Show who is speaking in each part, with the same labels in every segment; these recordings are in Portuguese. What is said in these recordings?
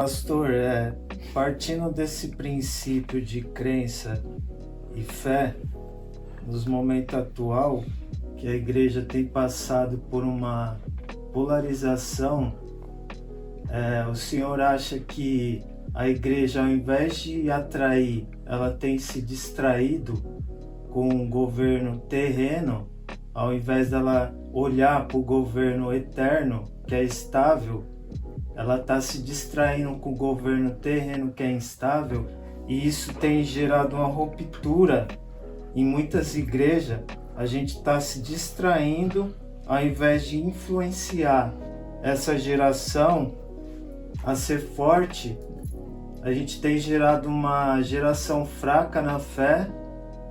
Speaker 1: Pastor, partindo desse princípio de crença e fé, nos momentos atual, que a igreja tem passado por uma polarização, o senhor acha que a igreja, ao invés de atrair, ela tem se distraído com o governo terreno, ao invés dela olhar para o governo eterno, que é estável, ela está se distraindo com o governo terreno, que é instável, e isso tem gerado uma ruptura em muitas igrejas. A gente está se distraindo ao invés de influenciar essa geração a ser forte. A gente tem gerado uma geração fraca na fé,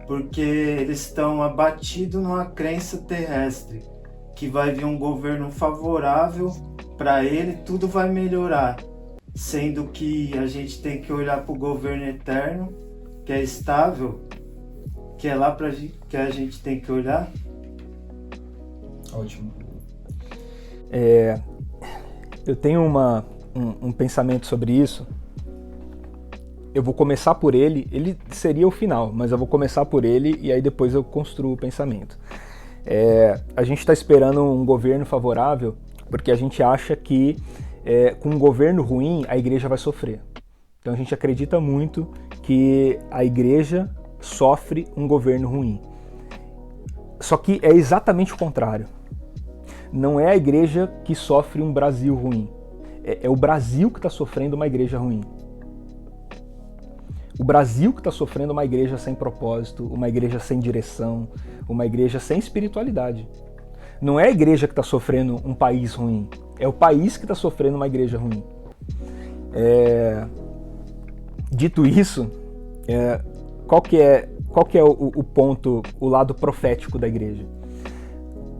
Speaker 1: porque eles estão abatidos numa crença terrestre, que vai vir um governo favorável para ele, tudo vai melhorar, sendo que a gente tem que olhar para o governo eterno, que é estável, que é lá que a gente tem que olhar.
Speaker 2: Ótimo. Eu tenho um pensamento sobre isso. Eu vou começar por ele seria o final, mas eu vou começar por ele e aí depois eu construo o pensamento. A gente está esperando um governo favorável porque a gente acha que com um governo ruim a igreja vai sofrer. Então a gente acredita muito que a igreja sofre um governo ruim. Só que é exatamente o contrário. Não é a igreja que sofre um Brasil ruim. É o Brasil que está sofrendo uma igreja ruim. O Brasil que está sofrendo uma igreja sem propósito, uma igreja sem direção, uma igreja sem espiritualidade. Não é a igreja que está sofrendo um país ruim, é o país que está sofrendo uma igreja ruim. Dito isso, qual que é o ponto, o lado profético da igreja?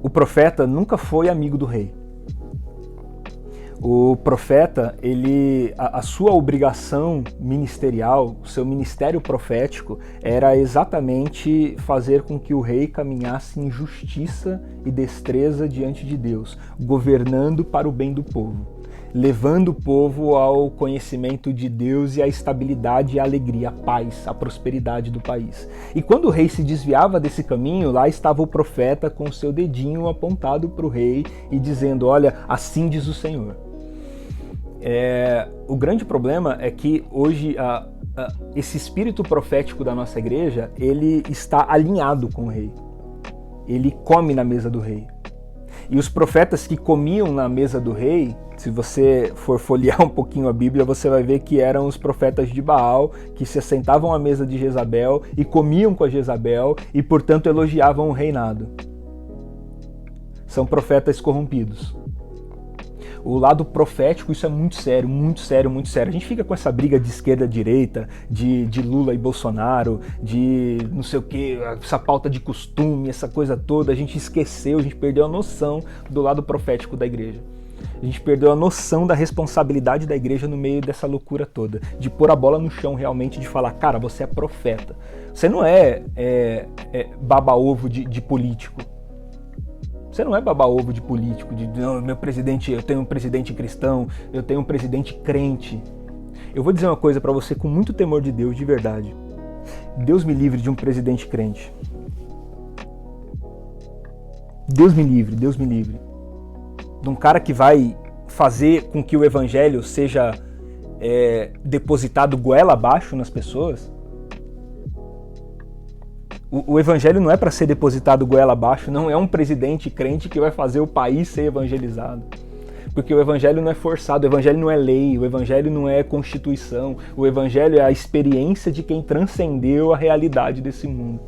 Speaker 2: O profeta nunca foi amigo do rei. O profeta, a sua obrigação ministerial, o seu ministério profético, era exatamente fazer com que o rei caminhasse em justiça e destreza diante de Deus, governando para o bem do povo, levando o povo ao conhecimento de Deus e à estabilidade e à alegria, à paz, à prosperidade do país. E quando o rei se desviava desse caminho, lá estava o profeta com o seu dedinho apontado para o rei e dizendo: olha, assim diz o Senhor. O grande problema é que hoje esse espírito profético da nossa igreja, ele está alinhado com o rei. Ele come na mesa do rei. E os profetas que comiam na mesa do rei, se você for folhear um pouquinho a Bíblia, você vai ver que eram os profetas de Baal, que se assentavam à mesa de Jezabel e comiam com a Jezabel e, portanto, elogiavam o reinado. São profetas corrompidos. O lado profético, isso é muito sério, muito sério, muito sério. A gente fica com essa briga de esquerda e direita, de Lula e Bolsonaro, de não sei o que, essa pauta de costume, essa coisa toda. A gente esqueceu, a gente perdeu a noção do lado profético da igreja. A gente perdeu a noção da responsabilidade da igreja no meio dessa loucura toda, de pôr a bola no chão realmente, de falar: cara, você é profeta. Você não é baba-ovo de político. Você não é baba-ovo de político, meu presidente, eu tenho um presidente cristão, eu tenho um presidente crente. Eu vou dizer uma coisa para você com muito temor de Deus, de verdade. Deus me livre de um presidente crente. Deus me livre, Deus me livre. De um cara que vai fazer com que o evangelho seja depositado goela abaixo nas pessoas. O evangelho não é para ser depositado goela abaixo, não é um presidente crente que vai fazer o país ser evangelizado. Porque o evangelho não é forçado, o evangelho não é lei, o evangelho não é constituição, o evangelho é a experiência de quem transcendeu a realidade desse mundo.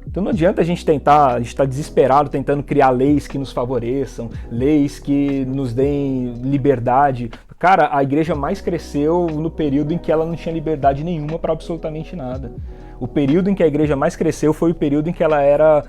Speaker 2: Então não adianta a gente estar desesperado tentando criar leis que nos favoreçam, leis que nos deem liberdade. Cara, a igreja mais cresceu no período em que ela não tinha liberdade nenhuma para absolutamente nada. O período em que a igreja mais cresceu foi o período em que ela era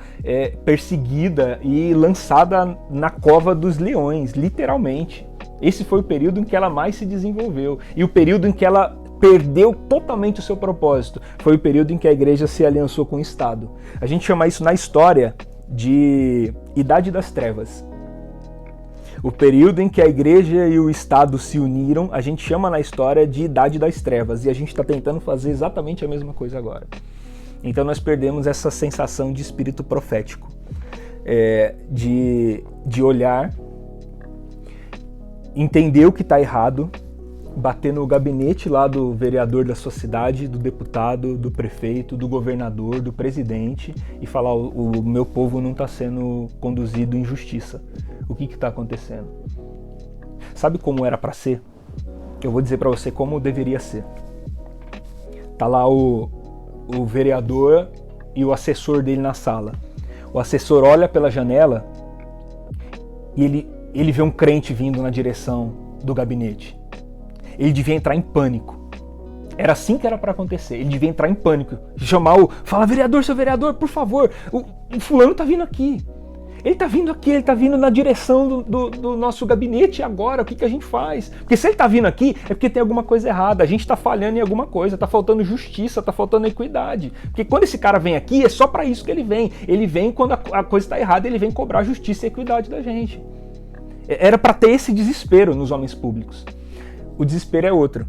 Speaker 2: perseguida e lançada na cova dos leões, literalmente. Esse foi o período em que ela mais se desenvolveu. E o período em que ela perdeu totalmente o seu propósito foi o período em que a igreja se aliançou com o Estado. A gente chama isso na história de Idade das Trevas. O período em que a igreja e o Estado se uniram, a gente chama na história de Idade das Trevas, e a gente está tentando fazer exatamente a mesma coisa agora. Então nós perdemos essa sensação de espírito profético, de olhar, entender o que está errado, bater no gabinete lá do vereador da sua cidade, do deputado, do prefeito, do governador, do presidente e falar: o meu povo não está sendo conduzido em justiça. O que está acontecendo? Sabe como era para ser? Eu vou dizer para você como deveria ser. Tá lá o vereador e o assessor dele na sala. O assessor olha pela janela e ele vê um crente vindo na direção do gabinete. Ele devia entrar em pânico. Era assim que era para acontecer. Ele devia entrar em pânico. Fala: vereador, seu vereador, por favor, o fulano tá vindo aqui. Ele tá vindo aqui, ele tá vindo na direção do nosso gabinete agora. O que a gente faz? Porque se ele tá vindo aqui, é porque tem alguma coisa errada. A gente tá falhando em alguma coisa, tá faltando justiça, tá faltando equidade. Porque quando esse cara vem aqui, é só para isso que ele vem. Ele vem quando a coisa está errada, ele vem cobrar justiça e equidade da gente. Era para ter esse desespero nos homens públicos. O desespero é outro.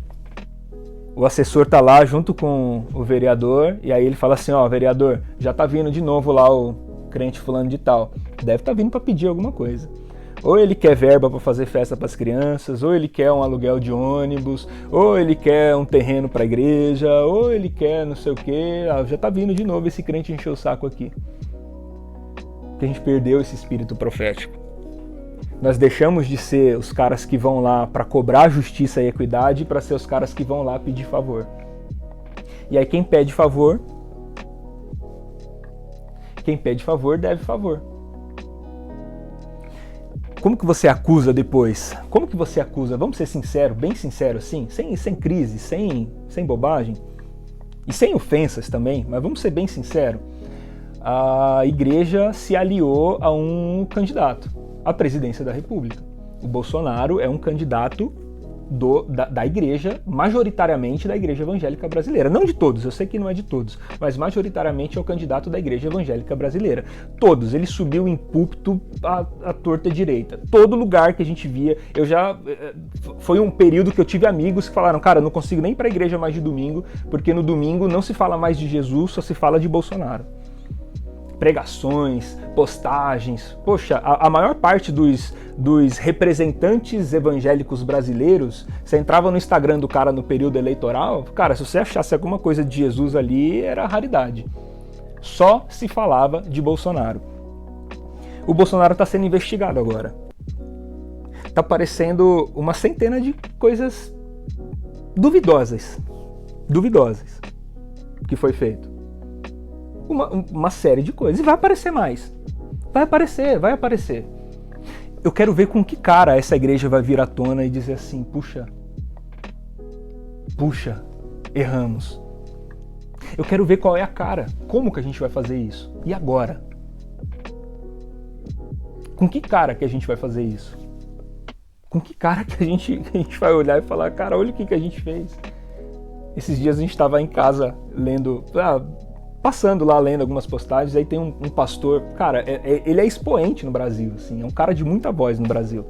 Speaker 2: O assessor tá lá junto com o vereador e aí ele fala assim: ó, vereador, já tá vindo de novo lá o crente fulano de tal. Deve tá vindo para pedir alguma coisa. Ou ele quer verba para fazer festa para as crianças, ou ele quer um aluguel de ônibus, ou ele quer um terreno para a igreja, ou ele quer não sei o quê. Já tá vindo de novo esse crente encher o saco aqui. Porque a gente perdeu esse espírito profético. Nós deixamos de ser os caras que vão lá para cobrar justiça e equidade para ser os caras que vão lá pedir favor. E aí quem pede favor deve favor. Como que você acusa depois? Como que você acusa? Vamos ser sinceros, bem sinceros assim, sem crise, sem bobagem e sem ofensas também, mas vamos ser bem sinceros. A igreja se aliou a um candidato à presidência da República. O Bolsonaro é um candidato da igreja, majoritariamente da igreja evangélica brasileira. Não de todos, eu sei que não é de todos, mas majoritariamente é o candidato da igreja evangélica brasileira. Todos, ele subiu em púlpito à torta direita. Todo lugar que a gente via, foi um período que eu tive amigos que falaram: cara, eu não consigo nem ir para a igreja mais de domingo, porque no domingo não se fala mais de Jesus, só se fala de Bolsonaro. Pregações, postagens. Poxa, a maior parte dos representantes evangélicos brasileiros, você entrava no Instagram do cara no período eleitoral, cara, se você achasse alguma coisa de Jesus ali, era raridade. Só se falava de Bolsonaro. O Bolsonaro está sendo investigado agora. Está aparecendo uma centena de coisas duvidosas que foi feito. Uma série de coisas. E vai aparecer mais. Vai aparecer. Eu quero ver com que cara essa igreja vai vir à tona e dizer assim: puxa, erramos. Eu quero ver qual é a cara. Como que a gente vai fazer isso? E agora? Com que cara que a gente vai fazer isso? Com que cara que a gente vai olhar e falar: cara, olha o que a gente fez. Esses dias a gente estava em casa lendo... passando lá, lendo algumas postagens, aí tem um pastor, cara, ele é expoente no Brasil, assim, é um cara de muita voz no Brasil.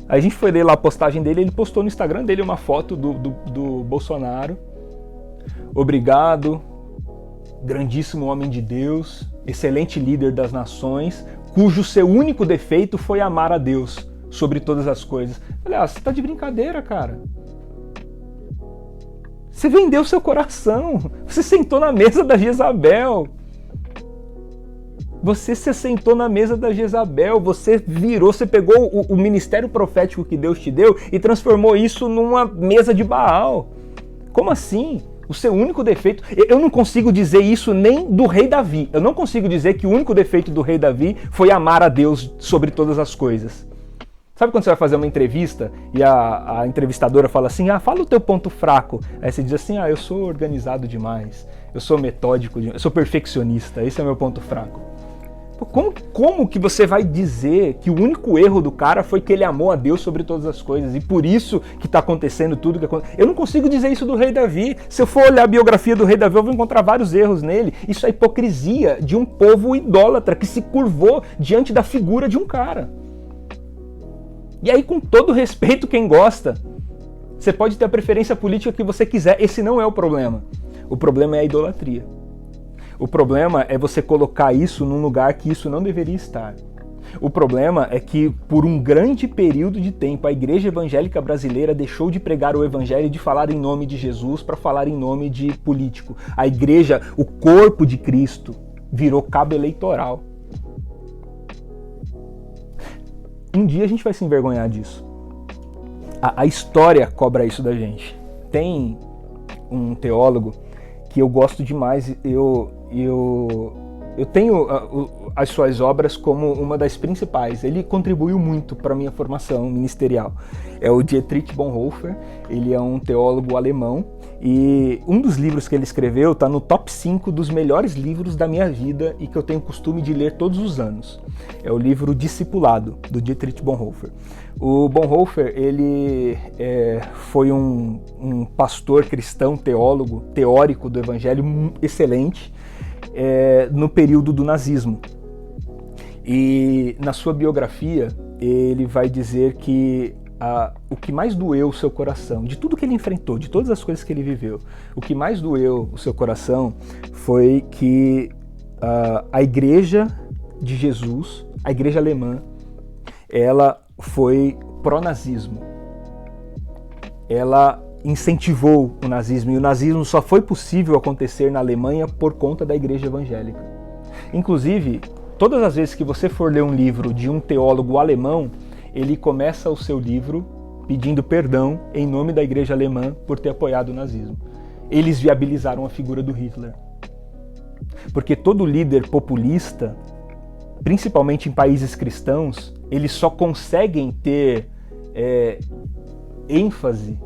Speaker 2: Aí a gente foi ler lá a postagem dele, ele postou no Instagram dele uma foto do Bolsonaro. Obrigado, grandíssimo homem de Deus, excelente líder das nações, cujo seu único defeito foi amar a Deus sobre todas as coisas. Olha, você tá de brincadeira, cara. Você vendeu seu coração. Você sentou na mesa da Jezabel. Você se sentou na mesa da Jezabel. Você pegou o ministério profético que Deus te deu e transformou isso numa mesa de Baal. Como assim? O seu único defeito... Eu não consigo dizer isso nem do rei Davi. Eu não consigo dizer que o único defeito do rei Davi foi amar a Deus sobre todas as coisas. Sabe quando você vai fazer uma entrevista e a entrevistadora fala assim: fala o teu ponto fraco. Aí você diz assim: eu sou organizado demais, eu sou metódico, eu sou perfeccionista, esse é o meu ponto fraco. Como que você vai dizer que o único erro do cara foi que ele amou a Deus sobre todas as coisas e por isso que está acontecendo tudo que aconteceu? Eu não consigo dizer isso do rei Davi. Se eu for olhar a biografia do rei Davi, eu vou encontrar vários erros nele. Isso é hipocrisia de um povo idólatra que se curvou diante da figura de um cara. E aí, com todo respeito, quem gosta, você pode ter a preferência política que você quiser, esse não é o problema. O problema é a idolatria. O problema é você colocar isso num lugar que isso não deveria estar. O problema é que, por um grande período de tempo, a igreja evangélica brasileira deixou de pregar o evangelho e de falar em nome de Jesus para falar em nome de político. A igreja, o corpo de Cristo, virou cabo eleitoral. Um dia a gente vai se envergonhar disso. A história cobra isso da gente. Tem um teólogo que eu gosto demais, eu tenho as suas obras como uma das principais. Ele contribuiu muito para a minha formação ministerial. É o Dietrich Bonhoeffer, ele é um teólogo alemão e um dos livros que ele escreveu está no top 5 dos melhores livros da minha vida e que eu tenho o costume de ler todos os anos. É o livro Discipulado, do Dietrich Bonhoeffer. O Bonhoeffer, ele foi um pastor cristão, teólogo, teórico do evangelho excelente, no período do nazismo. E na sua biografia, ele vai dizer que o que mais doeu o seu coração, de tudo que ele enfrentou, de todas as coisas que ele viveu, o que mais doeu o seu coração foi que a igreja de Jesus, a igreja alemã, ela foi pró-nazismo. Ela incentivou o nazismo, e o nazismo só foi possível acontecer na Alemanha por conta da igreja evangélica. Inclusive, todas as vezes que você for ler um livro de um teólogo alemão, ele começa o seu livro pedindo perdão em nome da igreja alemã por ter apoiado o nazismo. Eles viabilizaram a figura do Hitler. Porque todo líder populista, principalmente em países cristãos, eles só conseguem ter ênfase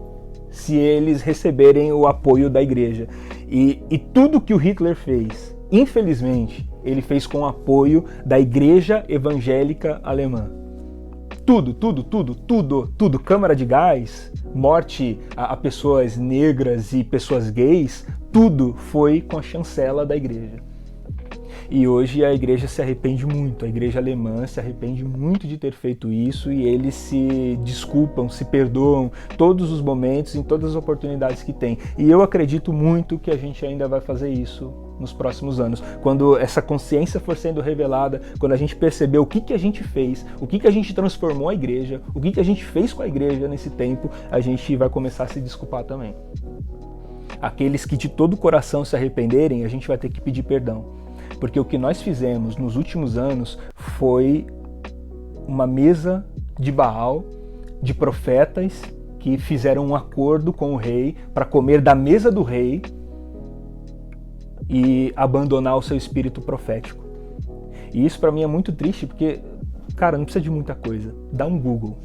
Speaker 2: se eles receberem o apoio da igreja. E tudo que o Hitler fez, infelizmente, ele fez com o apoio da igreja evangélica alemã. Tudo. Câmara de gás, morte a pessoas negras e pessoas gays, tudo foi com a chancela da igreja. E hoje a igreja se arrepende muito, a igreja alemã se arrepende muito de ter feito isso e eles se desculpam, se perdoam todos os momentos, em todas as oportunidades que tem. E eu acredito muito que a gente ainda vai fazer isso nos próximos anos. Quando essa consciência for sendo revelada, quando a gente perceber o que a gente fez, o que a gente transformou a igreja, o que a gente fez com a igreja nesse tempo, a gente vai começar a se desculpar também. Aqueles que de todo o coração se arrependerem, a gente vai ter que pedir perdão. Porque o que nós fizemos nos últimos anos foi uma mesa de Baal, de profetas que fizeram um acordo com o rei para comer da mesa do rei e abandonar o seu espírito profético. E isso para mim é muito triste porque, cara, não precisa de muita coisa. Dá um Google.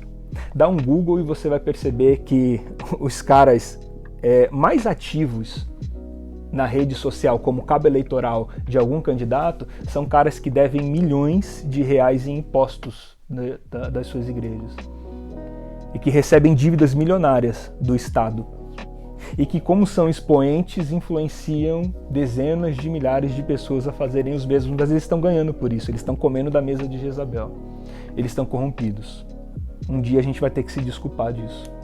Speaker 2: Dá um Google e você vai perceber que os caras mais ativos na rede social como cabo eleitoral de algum candidato são caras que devem milhões de reais em impostos, né, das suas igrejas e que recebem dívidas milionárias do Estado e que, como são expoentes, influenciam dezenas de milhares de pessoas a fazerem os mesmos, mas eles estão ganhando por isso, eles estão comendo da mesa de Jezabel, eles estão corrompidos. Um dia a gente vai ter que se desculpar disso.